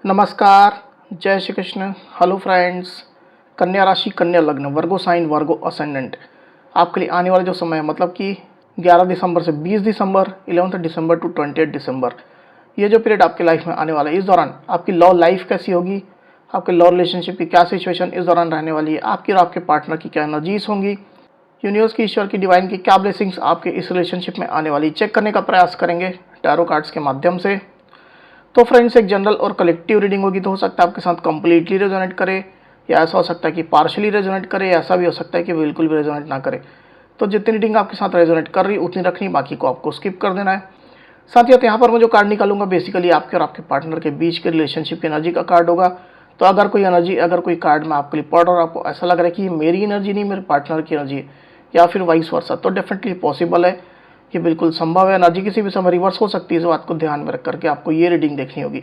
नमस्कार, जय Shri Krishna. Hello friends, कन्या राशि, कन्या लग्न, वर्गो साइन, वर्गो असेंडेंट आपके लिए आने वाला जो समय है मतलब कि 11 दिसंबर से 20 दिसंबर, 11 दिसंबर टू 28 दिसंबर, ये जो पीरियड आपकी लाइफ में आने वाला है, इस दौरान आपकी लव लाइफ कैसी होगी, आपके लव रिलेशनशिप की क्या सिचुएशन इस दौरान रहने वाली है, आपकी और आपके पार्टनर की क्या एनर्जीज होंगी, यूनिवर्स की, ईश्वर की, डिवाइन की क्या ब्लेसिंग्स आपके इस रिलेशनशिप में आने वाली, चेक करने का प्रयास करेंगे टैरो कार्ड्स के माध्यम से। तो फ्रेंड्स, एक जनरल और कलेक्टिव रीडिंग होगी, तो हो सकता है आपके साथ कंप्लीटली रेजोनेट करे, या ऐसा हो सकता है कि पार्शली रेजोनेट करे, या ऐसा भी हो सकता है कि बिल्कुल भी रेजोनेट ना करे। तो जितनी रीडिंग आपके साथ रेजोनेट कर रही उतनी रखनी, बाकी को आपको स्किप कर देना है। साथ ही यहाँ पर मैं जो कार्ड निकालूंगा बेसिकली आपके और आपके पार्टनर के बीच के रिलेशनशिप की एनर्जी का कार्ड होगा। तो अगर कोई एनर्जी, अगर कोई कार्ड मैं आपके लिए पढ़ रहा हूँ, आपको ऐसा लग रहा है कि ये मेरी एनर्जी नहीं, मेरे पार्टनर की एनर्जी है, या फिर वाइस वर्सा, तो डेफिनेटली पॉसिबल है, ये बिल्कुल संभव है। एनर्जी किसी भी समय रिवर्स हो सकती है, इस बात को ध्यान में रख करके आपको ये रीडिंग देखनी होगी।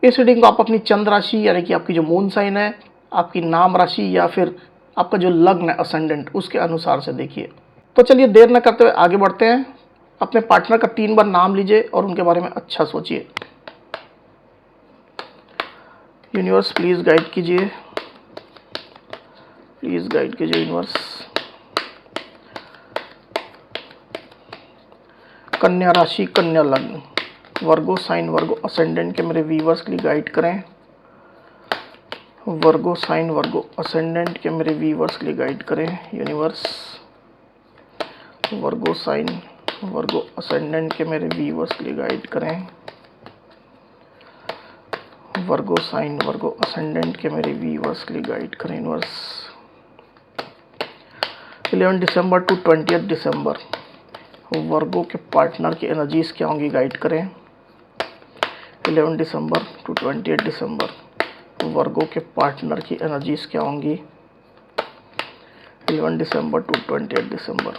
इस रीडिंग को आप अपनी चंद्र राशि यानी कि आपकी जो मून साइन है, आपकी नाम राशि या फिर आपका जो लग्न है असेंडेंट, उसके अनुसार से देखिए। तो चलिए देर न करते हुए आगे बढ़ते हैं। अपने पार्टनर का 3 बार नाम लीजिए और उनके बारे में अच्छा सोचिए। यूनिवर्स प्लीज गाइड कीजिए, प्लीज गाइड कीजिए यूनिवर्स। कन्या राशि, कन्या लग्न, वर्गो साइन, वर्गो असेंडेंट के मेरे व्यूवर्स के लिए गाइड करें। वर्गो साइन, वर्गो असेंडेंट के मेरे व्यूवर्स के लिए गाइड करें यूनिवर्स। वर्गो साइन, वर्गो असेंडेंट के मेरे व्यूवर्स के लिए गाइड करें। वर्गो साइन, वर्गो असेंडेंट के मेरे व्यूवर्स के लिए गाइड करें यूनिवर्स। 11 दिसंबर टू 20 दिसंबर वर्गो के पार्टनर की एनर्जीज क्या होंगी, गाइड करें। 11 दिसंबर टू 28 दिसंबर वर्गो के पार्टनर की एनर्जीज क्या होंगी। 11 दिसंबर टू 28 दिसंबर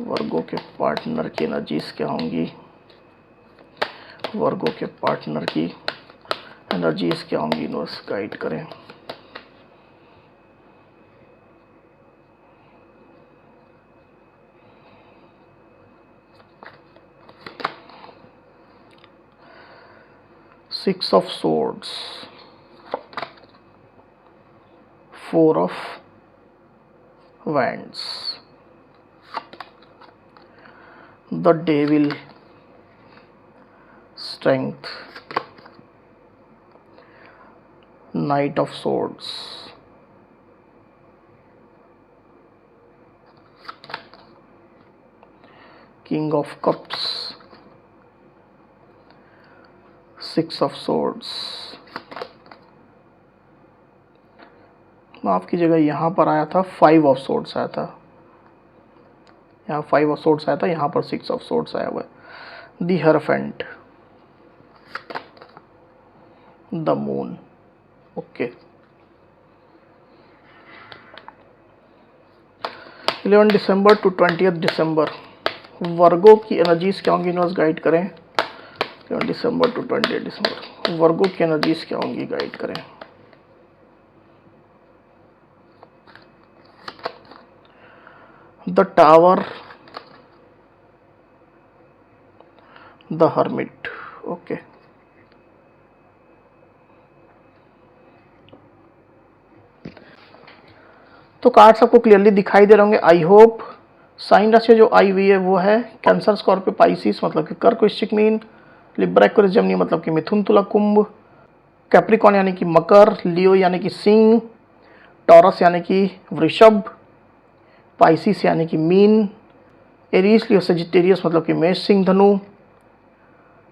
वर्गो के पार्टनर की एनर्जीज क्या होंगी। वर्गो के पार्टनर की एनर्जीज क्या होंगी, यूनिवर्स गाइड करें। Six of Swords, 4 of Wands, the Devil, Strength, Knight of Swords, King of Cups, 6 of Swords। माफ कीजिएगा, यहाँ पर आया था 5 ऑफ सोर्ड्स आया था, यहाँ 5 ऑफ सोर्ड्स आया था, यहाँ पर 6 ऑफ सोर्ड्स आया हुआ है। The hierophant, the moon, okay. 11 दिसंबर टू 20 दिसंबर वर्गो की एनर्जीज क्या होंगी, यूनिवर्स गाइड करें। 11 दिसंबर टू 28 दिसंबर वर्गो की एनर्जीज क्या होंगी, गाइड करें। The tower, the hermit, okay. तो कार्ड्स आपको क्लियरली दिखाई दे रहे होंगे, आई होप। साइन राशि जो आई हुई है वो है कैंसर, स्कॉर्पियो, पाइसिस मतलब कि कर्क, वृश्चिक, मीन, लिब्रा, एक्वेरियस, जेमिनी मतलब कि मिथुन, तुला, कुंभ, कैप्रिकॉन यानी कि मकर, लियो यानी कि सिंह, टॉरस यानी कि वृषभ, पाइसिस यानी कि मीन, एरीज, लियो, सेजिटेरियस मतलब कि मेष, सिंह, धनु,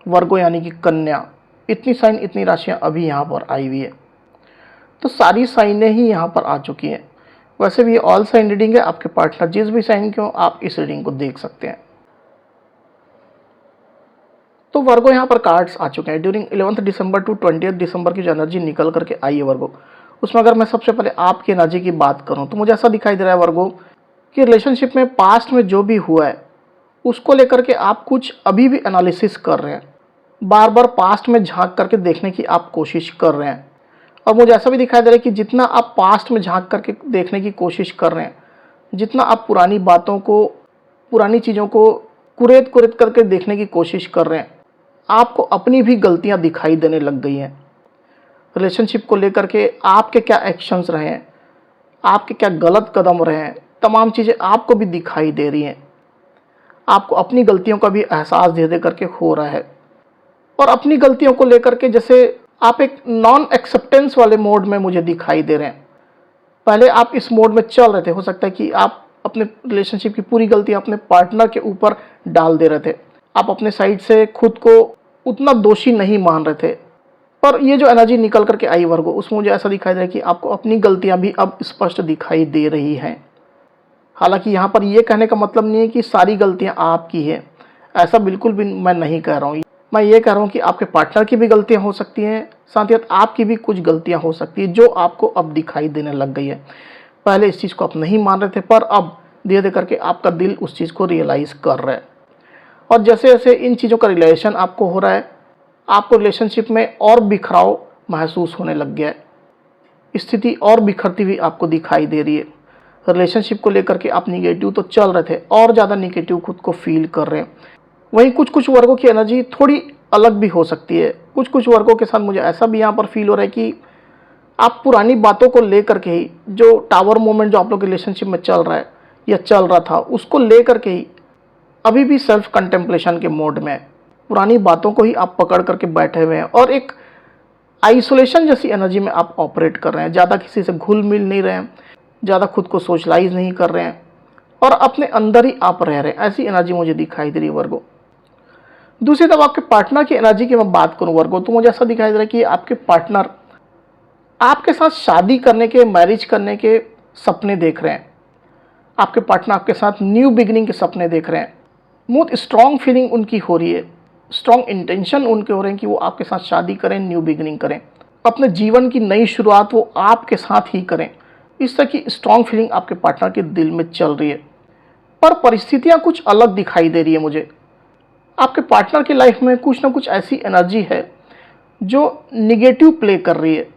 वर्गो यानी कि कन्या। इतनी साइन, इतनी राशियां अभी यहाँ पर आई हुई है। तो सारी साइनें ही यहाँ पर आ चुकी हैं। वैसे भी ऑल साइन रीडिंग है, आपके पार्टनर जिस भी साइन के हो आप इस रीडिंग को देख सकते हैं। तो वर्गो यहाँ पर कार्ड्स आ चुके हैं। ड्यूरिंग 11 दिसंबर टू 20 दिसंबर की जो एनर्जी निकल करके आई है वर्गो, उसमें अगर मैं सबसे पहले आपकी एनर्जी की बात करूँ तो मुझे ऐसा दिखाई दे रहा है वर्गो कि रिलेशनशिप में पास्ट में जो भी हुआ है उसको लेकर के आप कुछ अभी भी एनालिसिस कर रहे हैं, बार बार पास्ट में झांक करके देखने की आप कोशिश कर रहे हैं। और मुझे ऐसा भी दिखाई दे रहा है कि जितना आप पास्ट में झांक करके देखने की कोशिश कर रहे हैं, जितना आप पुरानी बातों को, पुरानी चीज़ों को कुरेद करके देखने की कोशिश कर रहे हैं, आपको अपनी भी गलतियां दिखाई देने लग गई हैं। रिलेशनशिप को लेकर के आपके क्या एक्शंस रहे हैं, आपके क्या गलत कदम रहे हैं, तमाम चीज़ें आपको भी दिखाई दे रही हैं। आपको अपनी गलतियों का भी एहसास धीरे धीरे करके हो रहा है और अपनी गलतियों को लेकर के जैसे आप एक नॉन एक्सेप्टेंस वाले मोड में मुझे दिखाई दे रहे हैं। पहले आप इस मोड में चल रहे थे, हो सकता है कि आप अपने रिलेशनशिप की पूरी गलती अपने पार्टनर के ऊपर डाल दे रहे थे। आप अपने साइड से खुद को उतना दोषी नहीं मान रहे थे, पर ये जो एनर्जी निकल करके आई वर्गो, उसमें मुझे ऐसा दिखाई दे रहा है कि आपको अपनी गलतियां भी अब स्पष्ट दिखाई दे रही हैं। हालांकि यहाँ पर यह कहने का मतलब नहीं है कि सारी गलतियां आपकी हैं, ऐसा बिल्कुल भी मैं नहीं कह रहा हूँ। मैं ये कह रहा हूँ कि आपके पार्टनर की भी गलतियां हो सकती हैं, साथ ही साथ आपकी भी कुछ गलतियां हो सकती है जो आपको अब दिखाई देने लग गई है। पहले इस चीज़ को आप नहीं मान रहे थे, पर अब धीरे धीरे करके आपका दिल उस चीज़ को रियलाइज़ कर रहा है। और जैसे जैसे इन चीज़ों का रियलाइजेशन आपको हो रहा है, आपको रिलेशनशिप में और बिखराव महसूस होने लग गया है। स्थिति और बिखरती हुई आपको दिखाई दे रही है। रिलेशनशिप को लेकर के आप निगेटिव तो चल रहे थे, और ज़्यादा निगेटिव खुद को फील कर रहे हैं। वहीं कुछ कुछ वर्गों की एनर्जी थोड़ी अलग भी हो सकती है। कुछ कुछ वर्गों के साथ मुझे ऐसा भी यहाँ पर फील हो रहा है कि आप पुरानी बातों को लेकर के ही, जो टावर मोमेंट जो आप लोग रिलेशनशिप में चल रहा है या चल रहा था, उसको लेकर के ही अभी भी सेल्फ कंटेम्पलेशन के मोड में है। पुरानी बातों को ही आप पकड़ करके बैठे हुए हैं और एक आइसोलेशन जैसी एनर्जी में आप ऑपरेट कर रहे हैं। ज़्यादा किसी से घुल मिल नहीं रहे हैं, ज़्यादा खुद को सोशलाइज नहीं कर रहे हैं और अपने अंदर ही आप रह रहे हैं। ऐसी एनर्जी मुझे दिखाई दे रही है वर्गो। दूसरी तरफ आपके पार्टनर की एनर्जी की मैं बात करूं वर्गो, तो मुझे ऐसा दिखाई दे रहा है कि आपके पार्टनर आपके साथ शादी करने के, मैरिज करने के सपने देख रहे हैं। आपके पार्टनर आपके साथ न्यू बिगिनिंग के सपने देख रहे हैं। बहुत स्ट्रॉन्ग फीलिंग उनकी हो रही है, स्ट्रॉन्ग इंटेंशन उनके हो रहे हैं कि वो आपके साथ शादी करें, न्यू बिगिनिंग करें, अपने जीवन की नई शुरुआत वो आपके साथ ही करें। इस तरह की स्ट्रॉन्ग फीलिंग आपके पार्टनर के दिल में चल रही है। पर परिस्थितियाँ कुछ अलग दिखाई दे रही है मुझे। आपके पार्टनर की लाइफ में कुछ ना कुछ ऐसी एनर्जी है जो निगेटिव प्ले कर रही है।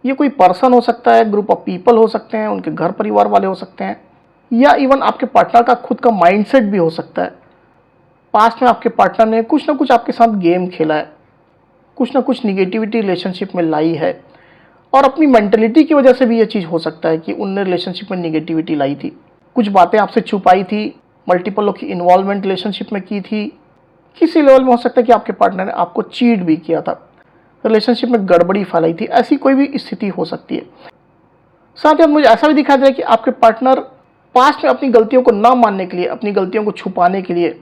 ये कोई पर्सन हो सकता है, ग्रुप ऑफ पीपल हो सकते हैं, उनके घर परिवार वाले हो सकते हैं, या इवन आपके पार्टनर का खुद का माइंडसेट भी हो सकता है। पास्ट में आपके पार्टनर ने कुछ ना कुछ आपके साथ गेम खेला है, कुछ ना कुछ निगेटिविटी रिलेशनशिप में लाई है, और अपनी मेंटलिटी की वजह से भी ये चीज़ हो सकता है कि उनने रिलेशनशिप में निगेटिविटी लाई थी, कुछ बातें आपसे छुपाई थी, मल्टीपल की इन्वॉल्वमेंट रिलेशनशिप में की थी। किसी लेवल में हो सकता है कि आपके पार्टनर ने आपको चीट भी किया था, रिलेशनशिप में गड़बड़ी फैलाई थी। ऐसी कोई भी स्थिति हो सकती है। साथ ही मुझे ऐसा भी दिखाई दे रहा है कि आपके पार्टनर पास्ट में अपनी गलतियों को ना मानने के लिए, अपनी गलतियों को छुपाने के लिए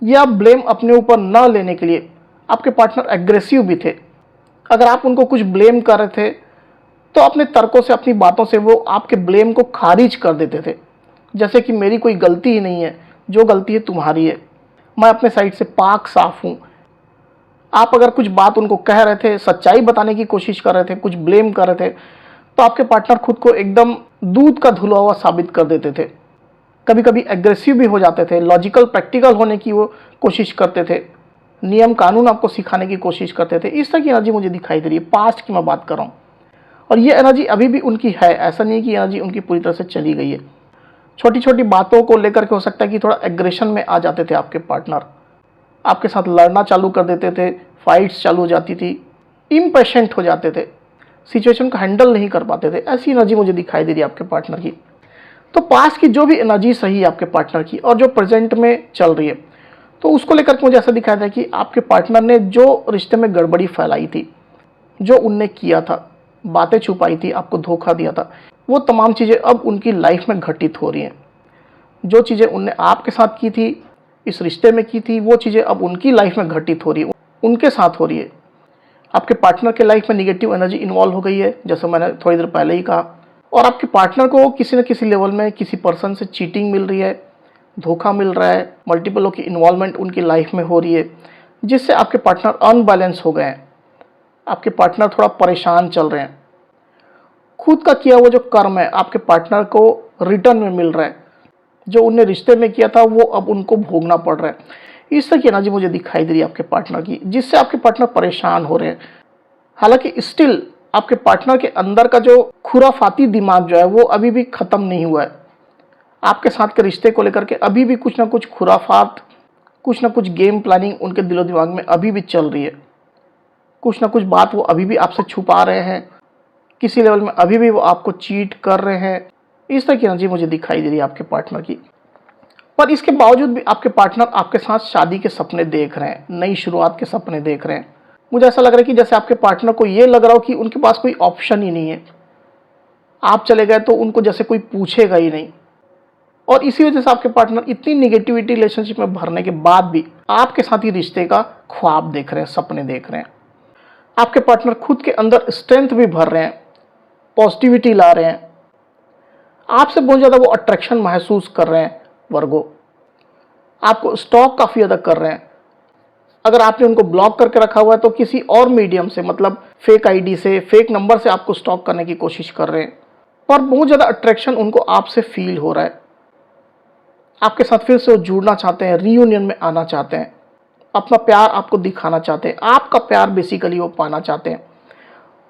या ब्लेम अपने ऊपर ना लेने के लिए आपके पार्टनर एग्रेसिव भी थे। अगर आप उनको कुछ ब्लेम कर रहे थे तो अपने तर्कों से, अपनी बातों से वो आपके ब्लेम को खारिज कर देते थे, जैसे कि मेरी कोई गलती ही नहीं है, जो गलती है तुम्हारी है, मैं अपने साइड से पाक साफ हूँ। आप अगर कुछ बात उनको कह रहे थे, सच्चाई बताने की कोशिश कर रहे थे, कुछ ब्लेम कर रहे थे, तो आपके पार्टनर खुद को एकदम दूध का धुला हुआ साबित कर देते थे। कभी कभी एग्रेसिव भी हो जाते थे, लॉजिकल प्रैक्टिकल होने की वो कोशिश करते थे, नियम कानून आपको सिखाने की कोशिश करते थे। इस तरह की एनर्जी मुझे दिखाई दे रही है। पास्ट की मैं बात कर रहा हूँ, और ये एनर्जी अभी भी उनकी है। ऐसा नहीं कि एनर्जी उनकी पूरी तरह से चली गई है। छोटी छोटी बातों को लेकर के हो सकता है कि थोड़ा एग्रेशन में आ जाते थे आपके पार्टनर, आपके साथ लड़ना चालू कर देते थे, फाइट्स चालू हो जाती थी, इम्पेशेंट हो जाते थे, सिचुएशन को हैंडल नहीं कर पाते थे। ऐसी एनर्जी मुझे दिखाई दे रही है आपके पार्टनर की। तो पास्ट की जो भी एनर्जी सही है आपके पार्टनर की और जो प्रेजेंट में चल रही है, तो उसको लेकर के मुझे ऐसा दिखाई दे रहा है कि आपके पार्टनर ने जो रिश्ते में गड़बड़ी फैलाई थी, जो उनने किया था, बातें छुपाई थी, आपको धोखा दिया था, वो तमाम चीज़ें अब उनकी लाइफ में घटित हो रही हैं। जो चीज़ें उनने आपके साथ की थी, इस रिश्ते में की थी, वो चीज़ें अब उनकी लाइफ में घटित हो रही है, उनके साथ हो रही है। आपके पार्टनर के लाइफ में निगेटिव एनर्जी इन्वॉल्व हो गई है, जैसे मैंने थोड़ी देर पहले ही कहा, और आपके पार्टनर को किसी न किसी लेवल में किसी पर्सन से चीटिंग मिल रही है, धोखा मिल रहा है, मल्टीपलों की इन्वॉल्वमेंट उनकी लाइफ में हो रही है, जिससे आपके पार्टनर अनबैलेंस हो गए हैं। आपके पार्टनर थोड़ा परेशान चल रहे हैं। खुद का किया हुआ जो कर्म है आपके पार्टनर को रिटर्न में मिल रहा है, जो उनने रिश्ते में किया था वो अब उनको भोगना पड़ रहा है। इस तरह की एनर्जी मुझे दिखाई दे रही है आपके पार्टनर की, जिससे आपके पार्टनर परेशान हो रहे हैं। हालांकि स्टिल आपके पार्टनर के अंदर का जो खुराफाती दिमाग जो है वो अभी भी खत्म नहीं हुआ है। आपके साथ के रिश्ते को लेकर के अभी भी कुछ ना कुछ खुराफात, कुछ ना कुछ गेम प्लानिंग उनके दिलो दिमाग में अभी भी चल रही है। कुछ ना कुछ बात वो अभी भी आपसे छुपा रहे हैं, किसी लेवल में अभी भी वो आपको चीट कर रहे हैं। इस तरह की एनर्जी मुझे दिखाई दे रही है आपके पार्टनर की। पर इसके बावजूद भी आपके पार्टनर आपके साथ शादी के सपने देख रहे हैं, नई शुरुआत के सपने देख रहे हैं। मुझे ऐसा लग रहा है कि जैसे आपके पार्टनर को ये लग रहा हो कि उनके पास कोई ऑप्शन ही नहीं है, आप चले गए तो उनको जैसे कोई पूछेगा ही नहीं। और इसी वजह से आपके पार्टनर इतनी निगेटिविटी रिलेशनशिप में भरने के बाद भी आपके साथ ही रिश्ते का ख्वाब देख रहे हैं, सपने देख रहे हैं। आपके पार्टनर खुद के अंदर स्ट्रेंथ भी भर रहे हैं, पॉजिटिविटी ला रहे हैं, आपसे बहुत ज़्यादा वो अट्रैक्शन महसूस कर रहे हैं। वर्गो आपको स्टॉक काफ़ी ज़्यादा कर रहे हैं। अगर आपने उनको ब्लॉक करके रखा हुआ है तो किसी और मीडियम से, मतलब फेक आईडी से, फेक नंबर से आपको स्टॉक करने की कोशिश कर रहे हैं। पर बहुत ज़्यादा अट्रैक्शन उनको आपसे फील हो रहा है। आपके साथ फिर से वो जुड़ना चाहते हैं, रीयूनियन में आना चाहते हैं, अपना प्यार आपको दिखाना चाहते हैं, आपका प्यार बेसिकली वो पाना चाहते हैं।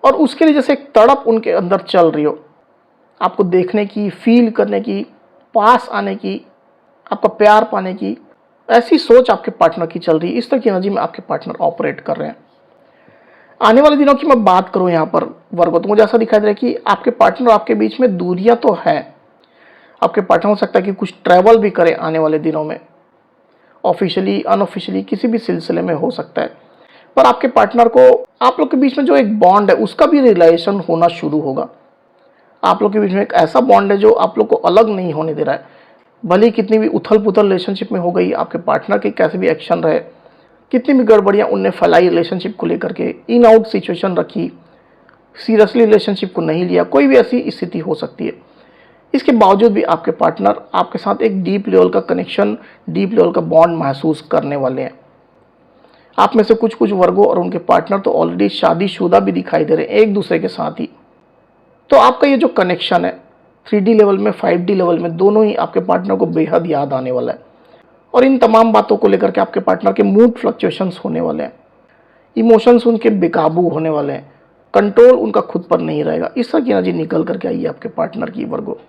और उसके लिए जैसे एक तड़प उनके अंदर चल रही हो, आपको देखने की, फील करने की, पास आने की, आपका प्यार पाने की, ऐसी सोच आपके पार्टनर की चल रही है। इस तरह की एनर्जी में आपके पार्टनर ऑपरेट कर रहे हैं। आने वाले दिनों की मैं बात करूं यहाँ पर वर्गो, तो मुझे ऐसा दिखाई दे रहा है कि आपके पार्टनर और आपके बीच में दूरियां तो है। आपके पार्टनर हो सकता है कि कुछ ट्रैवल भी करे आने वाले दिनों में, ऑफिशियली अनऑफिशियली किसी भी सिलसिले में हो सकता है। पर आपके पार्टनर को आप लोग के बीच में जो एक बॉन्ड है उसका भी रिलेशन होना शुरू होगा। आप लोग के बीच में एक ऐसा बॉन्ड है जो आप लोग को अलग नहीं होने दे रहा है। भले ही कितनी भी उथल पुथल रिलेशनशिप में हो गई, आपके पार्टनर के कैसे भी एक्शन रहे, कितनी भी गड़बड़ियाँ उनने फैलाई रिलेशनशिप को लेकर के, इन आउट सिचुएशन रखी, सीरियसली रिलेशनशिप को नहीं लिया, कोई भी ऐसी स्थिति हो सकती है। इसके बावजूद भी आपके पार्टनर आपके साथ एक डीप लेवल का कनेक्शन, डीप लेवल का बॉन्ड महसूस करने वाले हैं। आप में से कुछ कुछ वर्गों और उनके पार्टनर तो ऑलरेडी शादीशुदा भी दिखाई दे रहे हैं एक दूसरे के साथ ही। तो आपका ये जो कनेक्शन है 3D लेवल में, 5D लेवल में, दोनों ही आपके पार्टनर को बेहद याद आने वाला है। और इन तमाम बातों को लेकर के आपके पार्टनर के मूड फ्लक्चुएशंस होने वाले हैं, इमोशंस उनके बेकाबू होने वाले हैं, कंट्रोल उनका खुद पर नहीं रहेगा। इस तरह की एनर्जी निकल करके आई है आपके पार्टनर की वर्गो।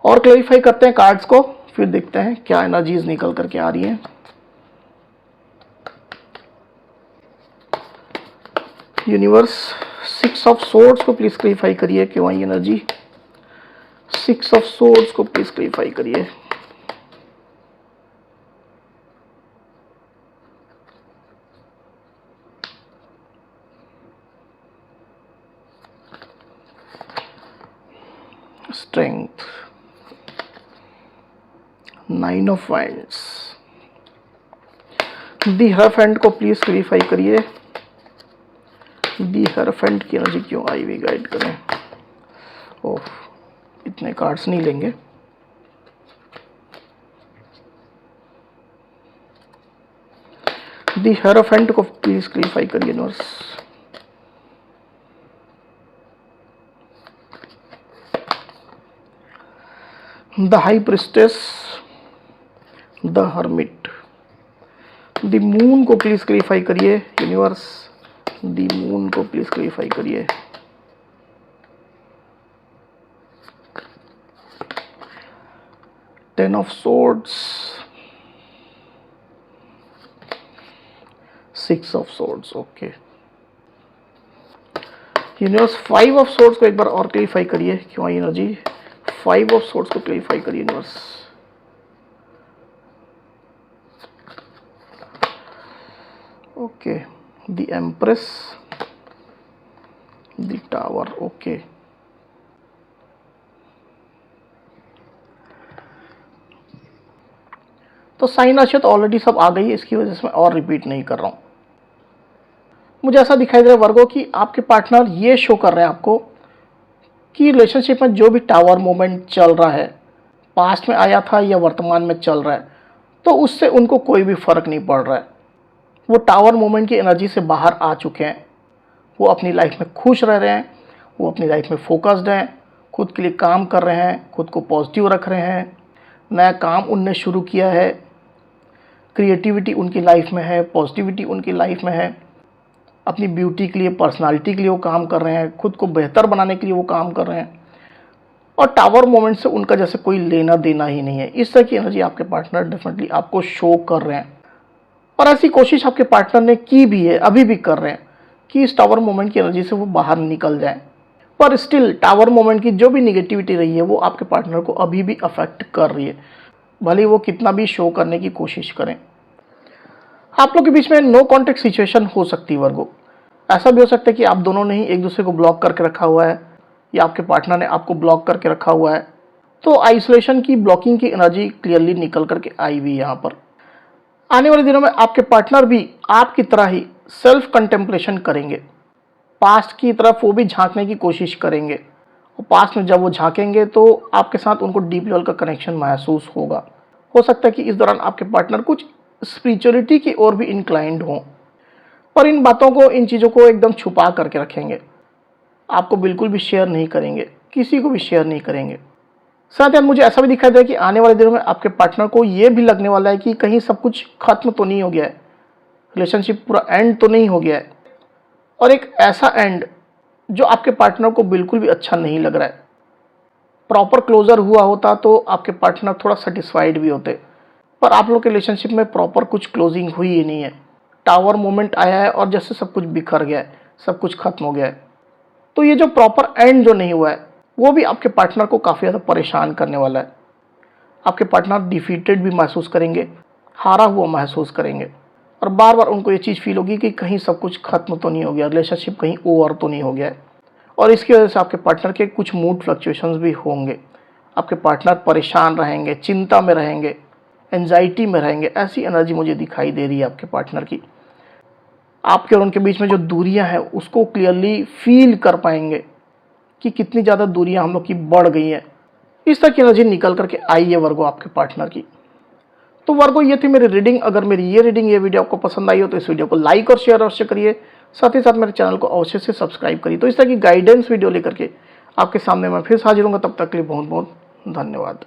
और क्लैरिफाई करते हैं कार्ड्स को, फिर देखते हैं क्या एनर्जीज निकल करके आ रही हैं। यूनिवर्स 6 ऑफ सोर्ड्स को प्लीज क्लैरिफाई करिए, क्यों आई एनर्जी। 6 ऑफ सोर्ड्स को प्लीज क्लैरिफाई करिए। Strength, 9 of wands. The hierophant को प्लीज क्लैरिफाई करिए। दी हरफेंट की एनर्जी क्यों आई हुई, गाइड करें। ओह, इतने कार्ड्स नहीं लेंगे। दी हरफेंट को प्लीज क्लैरिफाई करिए universe. The high priestess, the hermit. The moon को प्लीज क्लैरिफाई करिए यूनिवर्स। द मून को प्लीज क्लैरिफाई करिए। Ten of swords, 6 of swords. Okay universe 5 of swords को एक बार और क्लैरिफाई करिए, क्यों आई एनर्जी। 5 ऑफ सोर्ड्स को क्लैरिफाई करिए universe. Okay, the empress, the tower. Okay, तो साइन राशि तो ऑलरेडी सब आ गई है, इसकी वजह से मैं और रिपीट नहीं कर रहा हूं। मुझे ऐसा दिखाई दे रहा है वर्गों कि आपके पार्टनर ये शो कर रहे हैं आपको कि रिलेशनशिप में जो भी टावर मोमेंट चल रहा है, पास्ट में आया था या वर्तमान में चल रहा है, तो उससे उनको कोई भी फर्क नहीं पड़ रहा है। वो टावर मोमेंट की एनर्जी से बाहर आ चुके हैं। वो अपनी लाइफ में खुश रह रहे हैं, वो अपनी लाइफ में फोकस्ड हैं, खुद के लिए काम कर रहे हैं, खुद को पॉजिटिव रख रहे हैं, नया काम उनने शुरू किया है, क्रिएटिविटी उनकी लाइफ में है, पॉजिटिविटी उनकी लाइफ में है, अपनी ब्यूटी के लिए, पर्सनालिटी के लिए वो काम कर रहे हैं, खुद को बेहतर बनाने के लिए वो काम कर रहे हैं। और टावर मोमेंट से उनका जैसे कोई लेना देना ही नहीं है। इस तरह की एनर्जी आपके पार्टनर डेफिनेटली आपको शो कर रहे हैं। और ऐसी कोशिश आपके पार्टनर ने की भी है, अभी भी कर रहे हैं कि इस टावर मोमेंट की एनर्जी से वो बाहर निकल जाए। पर स्टिल टावर मोमेंट की जो भी निगेटिविटी रही है वो आपके पार्टनर को अभी भी अफेक्ट कर रही है, भले वो कितना भी शो करने की कोशिश करें। आप लोग के बीच में नो कॉन्टेक्ट सिचुएशन हो सकती है वर्गो। ऐसा भी हो सकता है कि आप दोनों ने ही एक दूसरे को ब्लॉक करके रखा हुआ है या आपके पार्टनर ने आपको ब्लॉक करके रखा हुआ है। तो आइसोलेशन की, ब्लॉकिंग की एनर्जी क्लियरली निकल करके आई हुई यहाँ पर। आने वाले दिनों में आपके पार्टनर भी आपकी तरह ही सेल्फ कंटेम्पलेशन करेंगे, पास्ट की तरफ वो भी झांकने की कोशिश करेंगे। और पास्ट में जब वो झांकेंगे तो आपके साथ उनको डीप लेवल का कनेक्शन महसूस होगा। हो सकता है कि इस दौरान आपके पार्टनर कुछ स्पिरिचुअलिटी की ओर भी इंक्लाइंड हों, पर इन बातों को, इन चीज़ों को एकदम छुपा करके रखेंगे। आपको बिल्कुल भी शेयर नहीं करेंगे, किसी को भी शेयर नहीं करेंगे। साथ ही मुझे ऐसा भी दिखाई दे कि आने वाले दिनों में आपके पार्टनर को ये भी लगने वाला है कि कहीं सब कुछ खत्म तो नहीं हो गया है, रिलेशनशिप पूरा एंड तो नहीं हो गया है। और एक ऐसा एंड जो आपके पार्टनर को बिल्कुल भी अच्छा नहीं लग रहा है। प्रॉपर क्लोजर हुआ होता तो आपके पार्टनर थोड़ा सेटिस्फाइड भी होते, पर आप लोग के रिलेशनशिप में प्रॉपर कुछ क्लोजिंग हुई ही नहीं है। टावर मोमेंट आया है और जैसे सब कुछ बिखर गया है, सब कुछ खत्म हो गया है। तो ये जो प्रॉपर एंड जो नहीं हुआ है वो भी आपके पार्टनर को काफ़ी ज़्यादा परेशान करने वाला है। आपके पार्टनर डिफीटेड भी महसूस करेंगे, हारा हुआ महसूस करेंगे, और बार बार उनको ये चीज़ फील होगी कि कहीं सब कुछ खत्म तो नहीं हो गया, रिलेशनशिप कहीं ओवर तो नहीं हो गया है। और इसकी वजह से आपके पार्टनर के कुछ मूड फ्लक्चुएशंस भी होंगे। आपके पार्टनर परेशान रहेंगे, चिंता में रहेंगे, एंजाइटी में रहेंगे। ऐसी एनर्जी मुझे दिखाई दे रही है आपके पार्टनर की। आपके और उनके बीच में जो दूरियां हैं उसको क्लियरली फील कर पाएंगे कि कितनी ज़्यादा दूरियां हम लोग की बढ़ गई हैं। इस तरह की एनर्जी निकल करके आई है वर्गो आपके पार्टनर की। तो वर्गो ये थी मेरी रीडिंग। अगर मेरी ये रीडिंग, ये वीडियो आपको पसंद आई हो तो इस वीडियो को लाइक और शेयर अवश्य करिए। साथ ही साथ मेरे चैनल को अवश्य से सब्सक्राइब करिए। तो इस तरह की गाइडेंस वीडियो लेकर के आपके सामने मैं फिर से हाजिर हूँगा। तब तक के लिए बहुत बहुत धन्यवाद।